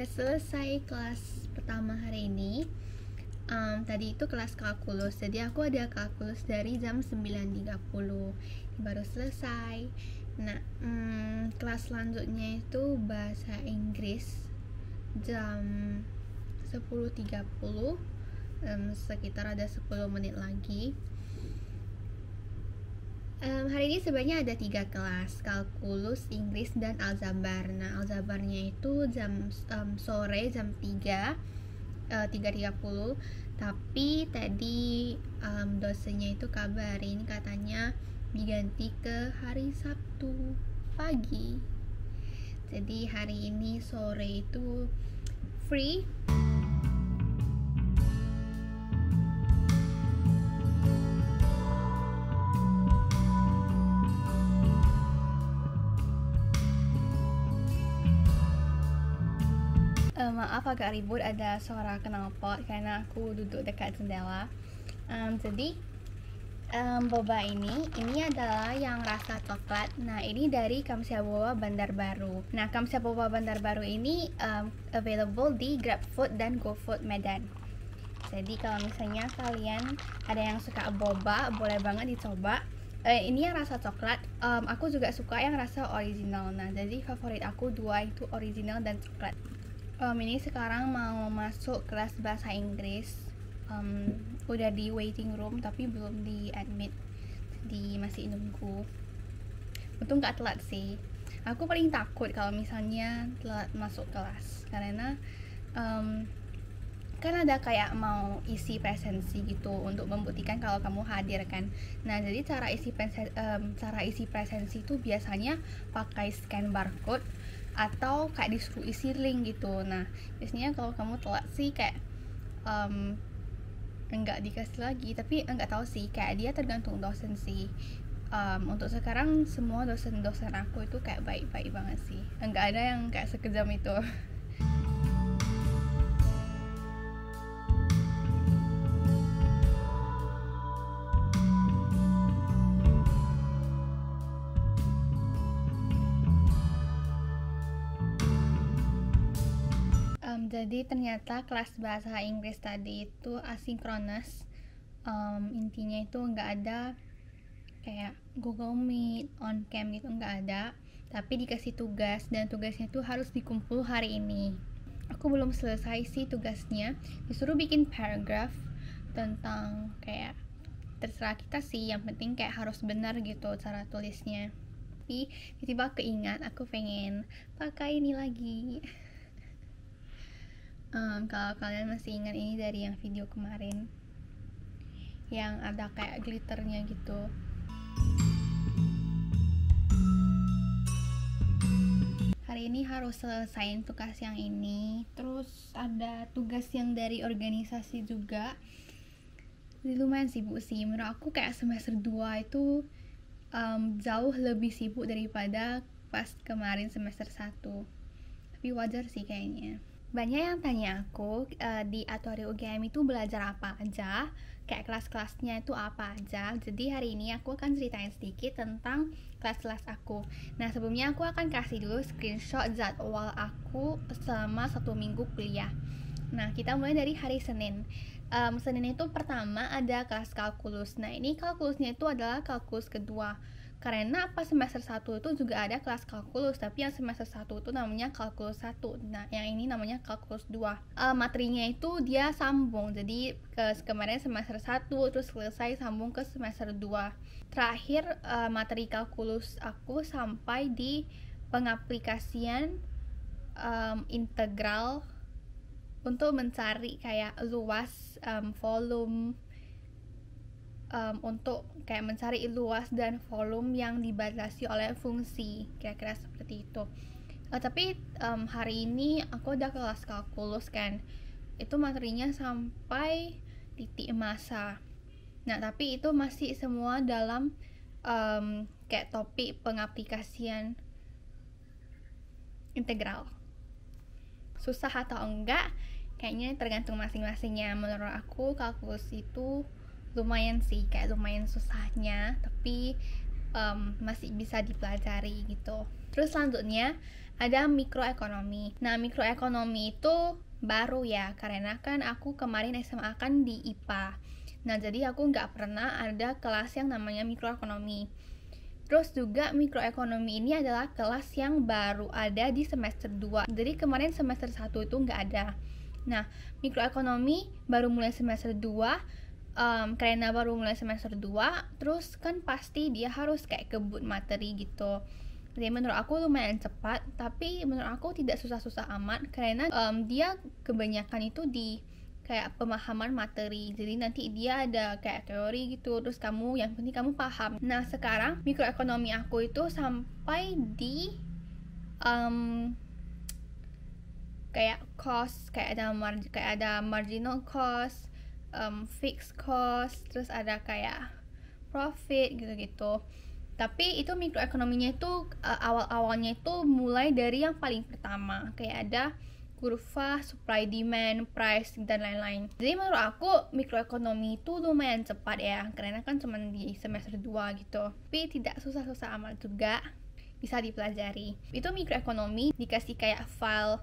udah selesai kelas pertama hari ini. Tadi itu kelas kalkulus, jadi aku ada kalkulus dari jam 9.30 baru selesai. Nah, kelas selanjutnya itu bahasa Inggris jam 10.30, sekitar ada 10 menit lagi. Hari ini sebenarnya ada 3 kelas, kalkulus, Inggris, dan aljabar. Nah, aljabarnya itu jam sore jam 3.30. Tapi tadi dosennya itu kabarin katanya diganti ke hari Sabtu pagi. Jadi hari ini sore itu free. Maaf agak ribut, ada suara knalpot karena aku duduk dekat jendela. Jadi boba ini adalah yang rasa coklat. Nah, ini dari Kamsia Boba Bandar Baru. Nah, Kamsia Boba Bandar Baru ini available di GrabFood dan GoFood Medan. Jadi kalau misalnya kalian ada yang suka boba, boleh banget dicoba. Ini yang rasa coklat. Aku juga suka yang rasa original. Nah, jadi favorit aku dua itu original dan coklat. Ini sekarang mau masuk kelas bahasa Inggris. Udah di waiting room tapi belum di admit, jadi masih nunggu. Untung gak telat sih. Aku paling takut kalau misalnya telat masuk kelas karena kan ada kayak mau isi presensi gitu untuk membuktikan kalau kamu hadir kan. Nah, jadi cara isi presensi itu biasanya pakai scan barcode atau kayak disuruh isi link gitu. Nah, biasanya kalau kamu telat sih kayak enggak dikasih lagi, tapi enggak tahu sih, kayak dia tergantung dosen sih. Untuk sekarang semua dosen-dosen aku itu kayak baik-baik banget sih, enggak ada yang kayak sekejam itu. Jadi ternyata kelas bahasa Inggris tadi itu asinkronus. Intinya itu nggak ada kayak Google Meet, on cam gitu, nggak ada. Tapi dikasih tugas dan tugasnya itu harus dikumpul hari ini. Aku belum selesai sih tugasnya. Disuruh bikin paragraph tentang kayak terserah kita sih. Yang penting kayak harus benar gitu cara tulisnya. Tapi tiba-tiba keingat aku pengen pakai ini lagi. Kalau kalian masih ingat ini dari yang video kemarin yang ada kayak glitternya gitu. Hari ini harus selesaiin tugas yang ini. Terus ada tugas yang dari organisasi juga. Jadi lumayan sibuk sih. Menurut aku kayak semester 2 itu jauh lebih sibuk daripada pas kemarin semester 1. Tapi wajar sih kayaknya. Banyak yang tanya aku di Atuari UGM itu belajar apa aja, kayak kelas-kelasnya itu apa aja. Jadi hari ini aku akan ceritain sedikit tentang kelas-kelas aku. Nah, sebelumnya aku akan kasih dulu screenshot jadwal aku selama 1 minggu kuliah. Nah, kita mulai dari hari Senin. Senin itu pertama ada kelas kalkulus. Nah, ini kalkulusnya itu adalah kalkulus kedua. Karena pas semester 1 itu juga ada kelas kalkulus, tapi yang semester 1 itu namanya kalkulus 1. Nah, yang ini namanya kalkulus 2. Materinya itu dia sambung. Jadi kemarin semester 1 terus selesai sambung ke semester 2. Terakhir materi kalkulus aku sampai di pengaplikasian integral untuk mencari kayak luas, volume, untuk kayak mencari luas dan volume yang dibatasi oleh fungsi, kira-kira seperti itu. Tapi hari ini aku udah kelas kalkulus kan, itu materinya sampai titik massa. Nah, tapi itu masih semua dalam kayak topik pengaplikasian integral. Susah atau enggak kayaknya tergantung masing-masingnya. Menurut aku kalkulus itu lumayan sih, kayak lumayan susahnya, tapi masih bisa dipelajari gitu. Terus selanjutnya ada mikroekonomi. Nah, mikroekonomi itu baru ya, karena kan aku kemarin SMA kan di IPA. Nah, jadi aku nggak pernah ada kelas yang namanya mikroekonomi. Terus juga mikroekonomi ini adalah kelas yang baru ada di semester 2. Jadi kemarin semester 1 itu nggak ada. Nah, mikroekonomi baru mulai semester 2, karena baru mulai semester 2, terus kan pasti dia harus kayak kebut materi gitu. Jadi menurut aku lumayan cepat, tapi menurut aku tidak susah-susah amat, karena dia kebanyakan itu di kayak pemahaman materi. Jadi nanti dia ada kayak teori gitu, terus kamu yang penting kamu paham. Nah, sekarang mikroekonomi aku itu sampai di kayak cost, kayak ada marginal cost, fixed cost, terus ada kayak profit gitu-gitu. Tapi itu mikroekonominya itu awal-awalnya itu mulai dari yang paling pertama, kayak ada kurva supply demand, price dan lain-lain. Jadi menurut aku mikroekonomi itu lumayan cepat ya, karena kan cuma di semester 2 gitu. Tapi tidak susah-susah amat juga, bisa dipelajari. Itu mikroekonomi dikasih kayak file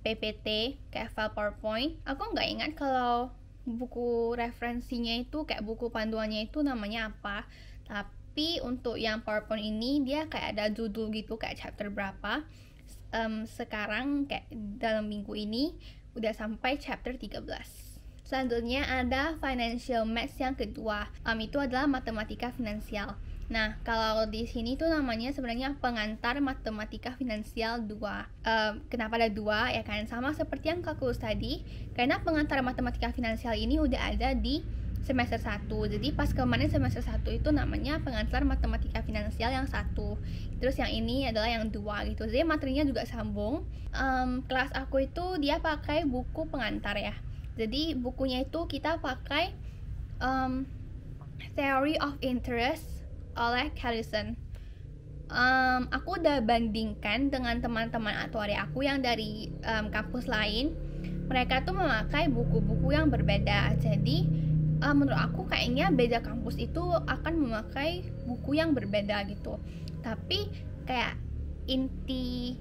PPT, kayak file PowerPoint. Aku nggak ingat kalau buku referensinya itu kayak buku panduannya itu namanya apa. Tapi untuk yang PowerPoint ini dia kayak ada judul gitu, kayak chapter berapa. Sekarang kayak dalam minggu ini udah sampai chapter 13. Selanjutnya ada financial maths yang kedua. Itu adalah matematika finansial. Nah, kalau di sini tuh namanya sebenarnya pengantar matematika finansial 2. Kenapa ada 2? Ya kan sama seperti yang kalkulus tadi, karena pengantar matematika finansial ini udah ada di semester 1. Jadi pas kemarin semester 1 itu namanya pengantar matematika finansial yang 1. Terus yang ini adalah yang 2 gitu. Jadi materinya juga sambung. Kelas aku itu dia pakai buku pengantar ya. Jadi bukunya itu kita pakai Theory of Interest oleh Callison. Aku udah bandingkan dengan teman-teman aktuaria aku yang dari kampus lain. Mereka tuh memakai buku-buku yang berbeda. Jadi menurut aku kayaknya beda kampus itu akan memakai buku yang berbeda gitu. Tapi kayak inti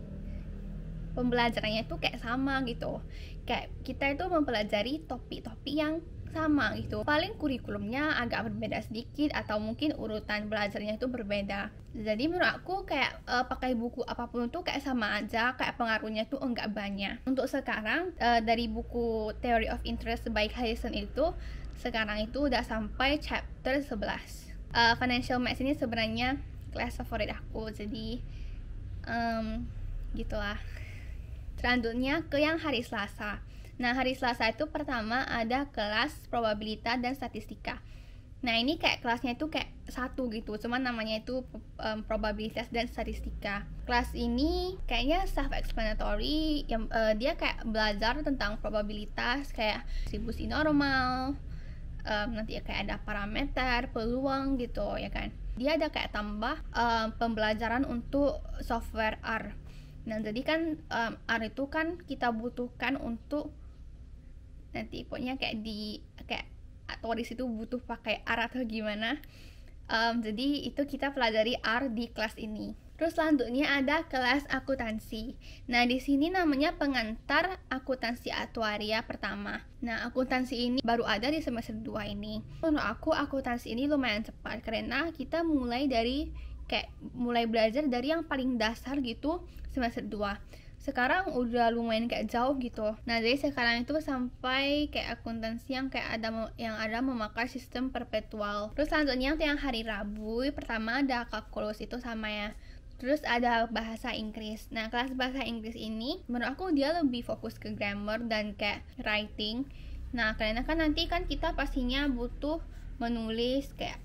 pembelajarannya itu kayak sama gitu. Kayak kita itu mempelajari topik-topik yang sama gitu. Paling kurikulumnya agak berbeda sedikit atau mungkin urutan belajarnya itu berbeda. Jadi menurut aku kayak pakai buku apapun tuh kayak sama aja, kayak pengaruhnya tuh enggak banyak. Untuk sekarang dari buku Theory of Interest by Callison itu sekarang itu udah sampai chapter 11. Financial Maths ini sebenarnya kelas favorit aku, jadi gitulah. Selanjutnya ke yang hari Selasa. Nah, hari Selasa itu pertama ada kelas probabilitas dan statistika. Nah, ini kayak kelasnya itu kayak satu gitu, cuman namanya itu probabilitas dan statistika. Kelas ini kayaknya self-explanatory, yang dia kayak belajar tentang probabilitas, kayak distribusi normal, nanti kayak ada parameter, peluang gitu ya kan. Dia ada kayak tambah pembelajaran untuk software R. Nah, jadi kan R itu kan kita butuhkan untuk nanti pokoknya kayak atau di situ butuh pakai R atau gimana. Jadi itu kita pelajari R di kelas ini. Terus selanjutnya ada kelas akuntansi. Nah, di sini namanya pengantar akuntansi aktuaria pertama. Nah, akuntansi ini baru ada di semester 2 ini. Menurut aku akuntansi ini lumayan cepat karena kita mulai belajar dari yang paling dasar gitu semester 2. Sekarang udah lumayan kayak jauh gitu. Nah, jadi sekarang itu sampai kayak akuntansi yang kayak ada memakai sistem perpetual. Terus selanjutnya untuk yang hari Rabu, pertama ada kalkulus itu sama ya. Terus ada bahasa Inggris. Nah, kelas bahasa Inggris ini menurut aku dia lebih fokus ke grammar dan kayak writing. Nah, karena kan nanti kan kita pastinya butuh menulis kayak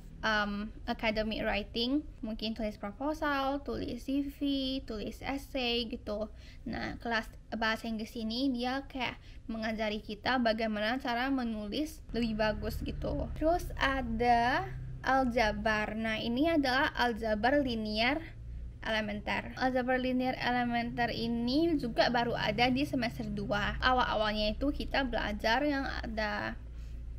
academic writing, mungkin tulis proposal, tulis CV, tulis essay gitu. Nah, kelas bahasa Inggris ini dia kayak mengajari kita bagaimana cara menulis lebih bagus gitu. Terus ada aljabar. Nah, ini adalah aljabar linear elementer. Aljabar linear elementer ini juga baru ada di semester 2. Awal-awalnya itu kita belajar yang ada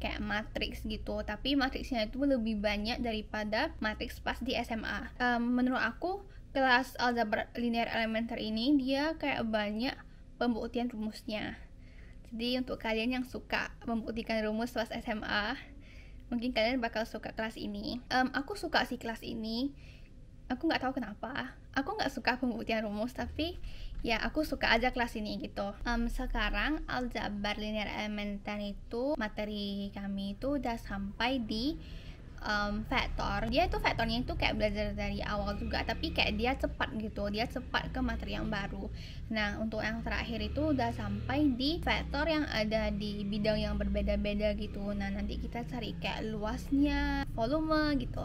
kayak matriks gitu, tapi matriksnya itu lebih banyak daripada matriks pas di SMA. Menurut aku kelas aljabar linear elementer ini dia kayak banyak pembuktian rumusnya. Jadi untuk kalian yang suka membuktikan rumus pas SMA, mungkin kalian bakal suka kelas ini. Aku suka sih kelas ini. Aku nggak tahu kenapa. Aku nggak suka pembuktian rumus, tapi ya aku suka aja kelas ini gitu. Sekarang aljabar linear elementer itu materi kami itu udah sampai di vektor. Dia itu vektornya itu kayak belajar dari awal juga, tapi kayak dia cepat gitu, dia cepat ke materi yang baru. Nah untuk yang terakhir itu udah sampai di vektor yang ada di bidang yang berbeda-beda gitu. Nah nanti kita cari kayak luasnya, volume gitu.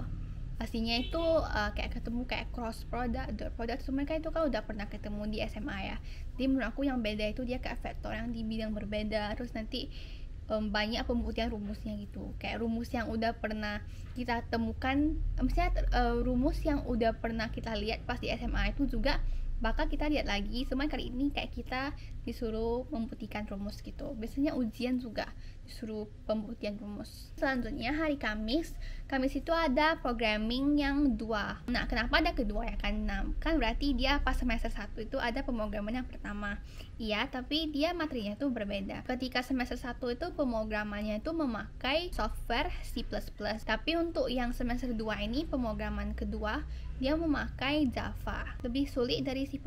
Pastinya itu kayak ketemu kayak cross product, dot product, mereka itu kan udah pernah ketemu di SMA ya. Jadi menurut aku yang beda itu dia kayak vektor yang di bidang berbeda. Terus nanti banyak pembuktian rumusnya gitu, kayak rumus yang udah pernah kita temukan, misalnya rumus yang udah pernah kita lihat pas di SMA itu juga bakal kita lihat lagi. Cuma kali ini kayak kita disuruh membuktikan rumus gitu. Biasanya ujian juga disuruh pembuktian rumus. Selanjutnya hari Kamis itu ada programming yang 2. Nah kenapa ada kedua ya kan? Nah kan berarti dia pas semester 1 itu ada pemrograman yang pertama. Iya, tapi dia materinya itu berbeda. Ketika semester 1 itu pemrogramannya itu memakai software C++. Tapi untuk yang semester 2 ini pemrograman kedua dia memakai Java. Lebih sulit dari C++.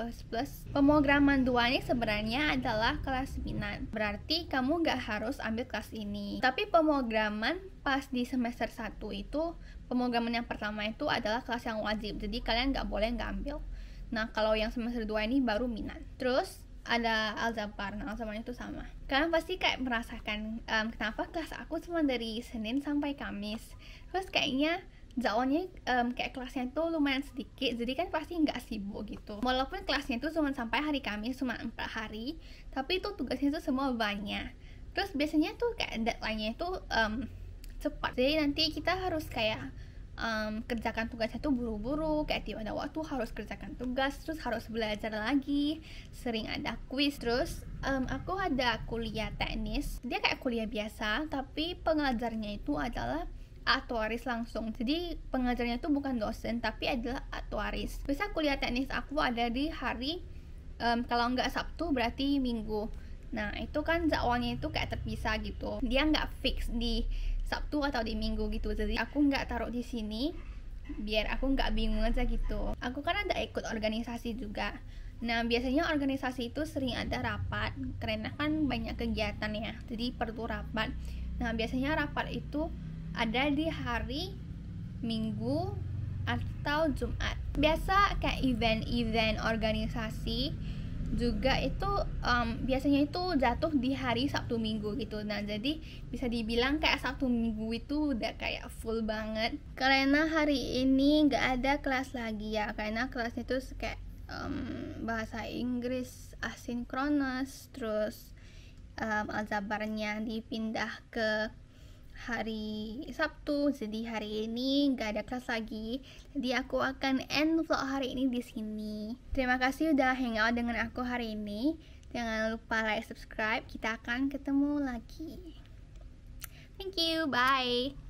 Pemrograman 2 ini sebenarnya adalah kelas minat. Berarti kamu gak harus ambil kelas ini. Tapi pemrograman pas di semester 1 itu, pemrograman yang pertama itu adalah kelas yang wajib. Jadi kalian gak boleh gak ambil. Nah kalau yang semester 2 ini baru minat. Terus ada aljabar. Nah aljabar itu sama. Kalian pasti kayak merasakan kenapa kelas aku cuma dari Senin sampai Kamis. Terus kayaknya jadwalnya kayak kelasnya tuh lumayan sedikit, jadi kan pasti nggak sibuk gitu. Walaupun kelasnya tuh cuma sampai hari Kamis, cuma 4 hari, tapi itu tugasnya tuh semua banyak. Terus biasanya tuh kayak deadline-nya itu cepat, jadi nanti kita harus kayak kerjakan tugasnya tuh buru-buru, kayak tiba ada waktu harus kerjakan tugas, terus harus belajar lagi, sering ada quiz. Terus aku ada kuliah teknis, dia kayak kuliah biasa, tapi pengajarnya itu adalah aktuaris langsung. Jadi pengajarnya itu bukan dosen tapi adalah aktuaris. Bisa kuliah teknis aku ada di hari kalau nggak Sabtu berarti Minggu. Nah itu kan jadwalnya itu kayak terpisah gitu. Dia nggak fix di Sabtu atau di Minggu gitu. Jadi aku nggak taruh di sini biar aku nggak bingung aja gitu. Aku kan ada ikut organisasi juga. Nah biasanya organisasi itu sering ada rapat karena kan banyak kegiatan ya. Jadi perlu rapat. Nah biasanya rapat itu ada di hari Minggu atau Jumat. Biasa kayak event-event organisasi juga itu biasanya itu jatuh di hari Sabtu Minggu gitu. Nah jadi bisa dibilang kayak Sabtu Minggu itu udah kayak full banget. Karena hari ini gak ada kelas lagi ya, karena kelasnya itu kayak bahasa Inggris asinkronus. Terus aljabarnya dipindah ke hari Sabtu, jadi hari ini nggak ada kelas lagi. Jadi aku akan end vlog hari ini di sini. Terima kasih udah hangout dengan aku hari ini. Jangan lupa like, subscribe. Kita akan ketemu lagi. Thank you, bye.